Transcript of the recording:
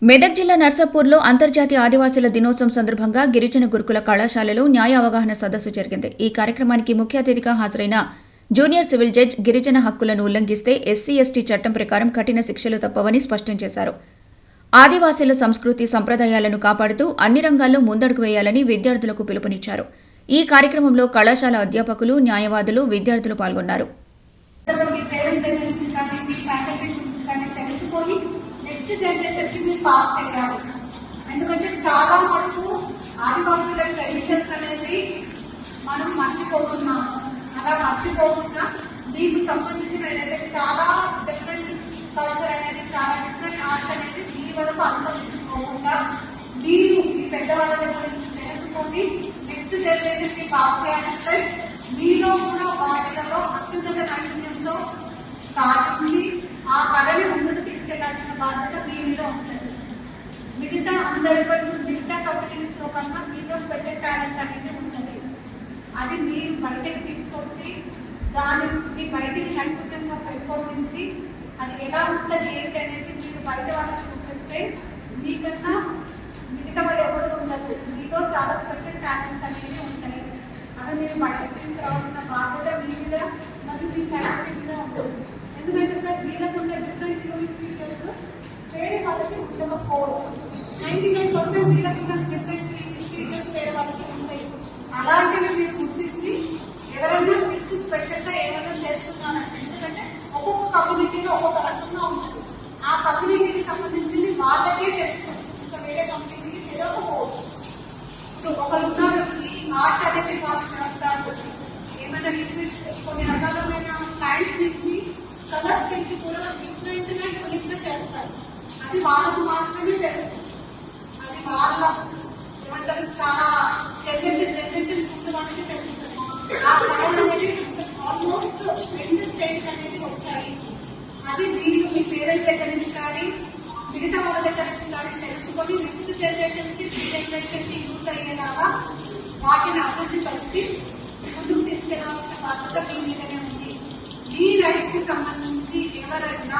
మెదక్ జిల్లా నర్సాపూర్లో అంతర్జాతీయ ఆదివాసీల దినోత్సవం సందర్భంగా గిరిజన గురుకుల కళాశాలలో న్యాయ అవగాహన సదస్సు జరిగింది. ఈ కార్యక్రమానికి ముఖ్య అతిథిగా హాజరైన జూనియర్ సివిల్ జడ్జ్ గిరిజన హక్కులను ఉల్లంఘిస్తే ఎస్సీ/ఎస్టీ చట్టం ప్రకారం కఠిన శిక్షలు తప్పవని స్పష్టం చేశారు. ఆదివాసీల సంస్కృతి సంప్రదాయాలను కాపాడుతూ అన్ని రంగాల్లో ముందడుగు వేయాలని విద్యార్థులకు పిలుపునిచ్చారు. ఈ కార్యక్రమంలో కళాశాల అధ్యాపకులు, న్యాయవాదులు, విద్యార్థులు పాల్గొన్నారు. నెక్స్ట్ జనరేషన్ కి మీరు పాస్ చేయాలి. ఎందుకంటే చాలా వరకు ఆదివాసుల ట్రెడిషన్స్ అనేది మనం మర్చిపోతున్నాము. అలా మర్చిపోకుండా దీనికి సంబంధించిన ఏదైతే చాలా డిఫరెంట్ కల్చర్ అనేది, చాలా డిఫరెంట్ ఆర్ట్స్ అనేది మీ వరకు అనుభవించుకోకుండా మీరు మీ పెద్దవాళ్ళ దగ్గర నుంచి తెలుసుకొని నెక్స్ట్ జనరేషన్ కి పాస్ చేయాలి. ప్లస్ మీలో కూడా వాటిలో అత్యున్నత నైపుణ్యంతో సాధించి ఆ కళని ముందుకు తీసుకెళ్లాల్సిన బాధ్యత మీ మీద ఉంటుంది. మిగతా మిగతా కంపెనీస్ లో కన్నా మీలో స్పెషల్ టాలెంట్ అనేది ఉంటుంది. అది మీరు బయటకు తీసుకొచ్చి దాన్ని బయటికి నైపుణ్యంగా పెంపొందించి అది ఎలా ఉంటుంది ఏంటి అనేది మీరు బయట వాళ్ళకి చూపిస్తే మీకన్నా మిగతా వాళ్ళు ఎవరు ఉండదు. మీలో చాలా స్పెషల్ టాలెంట్స్ అనేవి ఉంటాయి. అవి మీరు బయటకు తీసుకురావాల్సిన బాధ్యత మీ మీద మరియు మీ ఫ్యామిలీ మీద ఉంటుంది. ఎందుకంటే సార్ వీళ్ళకున్న డిఫరెంట్ యూనిక్ ఫీచర్స్ వేరే వాళ్ళకి ఉండకపోవచ్చు. 99% వీళ్ళకున్న డిఫరెంట్ ఫీచర్స్ వేరే వాళ్ళకి ఉంటాయి. అలాంటివి మీరు గుర్తించి ఎవరైనా మిక్స్ స్పెషల్గా ఏమైనా చేస్తున్నారంటే, ఎందుకంటే ఒక్కొక్క కమ్యూనిటీలో ఒక్కొక్క రకంగా ఉంటుంది. ఆ కమ్యూనిటీకి సంబంధించింది వాళ్ళకే తెలుసు, ఇంకా వేరే కమ్యూనిటీకి తెలియకపోవచ్చు. ఇప్పుడు ఒకరు ఉన్నారు, ఈ ఆర్ట్ అనేది వాళ్ళు చేస్తారు, ఏమైనా లిక్విడ్స్ కొన్ని రకాలమైన ప్లాంట్స్ నుంచి కలర్స్ తీసి కూడా డిఫరెంట్ గా యూనిక్ గా చేస్తారు. అది వాళ్ళకు మాత్రమే తెలుసు. అది వాళ్ళ ఏమంటారు చాలా జనరేషన్ ముందు వాళ్ళకి తెలుస్తుంది. ఆ కలర్ అనేది ఆల్మోస్ట్ 2 స్టేట్స్ అనేది వచ్చాయి. అది మీరు మీ పేరెంట్స్ దగ్గర నుంచి కానీ మిగతా వాళ్ళ దగ్గర నుంచి కానీ తెలుసుకొని నెక్స్ట్ జనరేషన్ కి జనరేషన్ కి యూజ్ అయ్యేలాగా వాటిని అభివృద్ధి పరిచి ముందుకు తీసుకెళ్లాల్సిన బాధ్యత మీ మీదనే ఉంది. ఈ రైట్స్ కి సంబంధించి ఎవరైనా